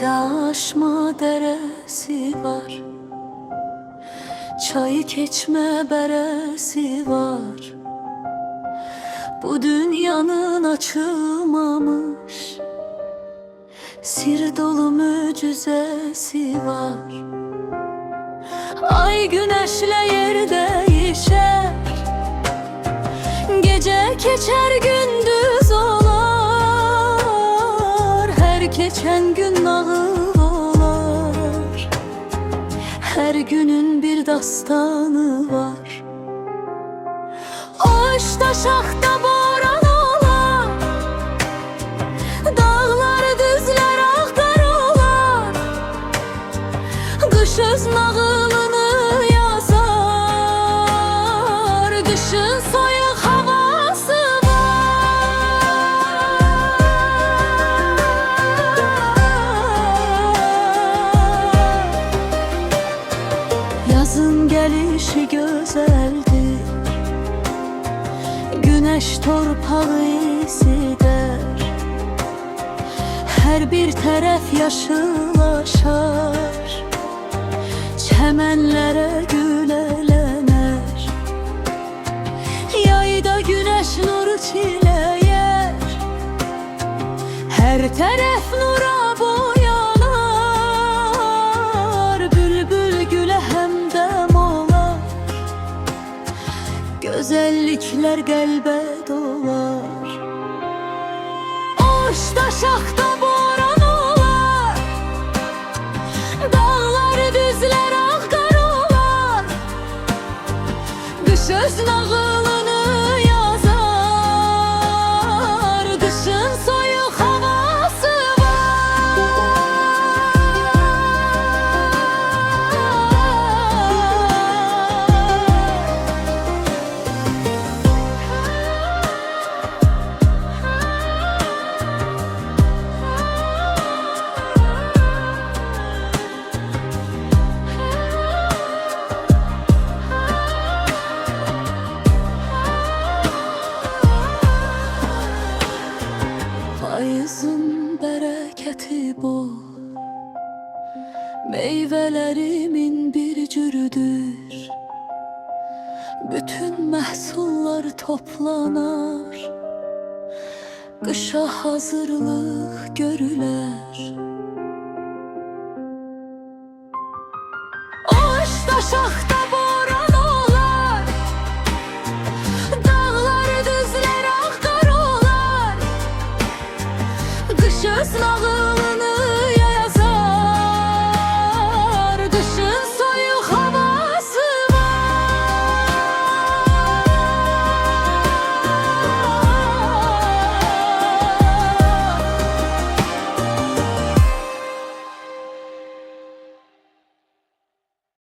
de aşma deresi var, çayı keçme beresi var. Bu dünyanın açılmamış sir dolu mücizesi var. Ay güneşle yer değişer, gece geçer gündüz olar. Her geçen gün nağıl olar, her günün bir dastanı var. Ağaçta şaxta boran olar, dağlar düzler ağdar olar. Qış öz nağılını yazar, qışın soyuq havası var. Yazın gəlişi gözəldir, güneş torpağı isidər. Hər bir tərəf yaşılaşar, çəmənlərə gülələnər. Yayda güneş nuru çiləyər, hər tərəf nura boyanar. Bülbül gülə həmdəm olar, gözəlliklər qəlbə dolar. Ağaçda şaxta boran olar, dağlar düzlər ağdar olar. Qış öz nağılını yazar, qışın soyuq havası payızın bərəkəti bol, meyvələrimin bir cürüdür. Bütün məhsullar toplanar, qışa hazırlıq görülər. Ağaçda şaxta boran olar, dağlar düzlər ağdar olar. Qış öz nağılını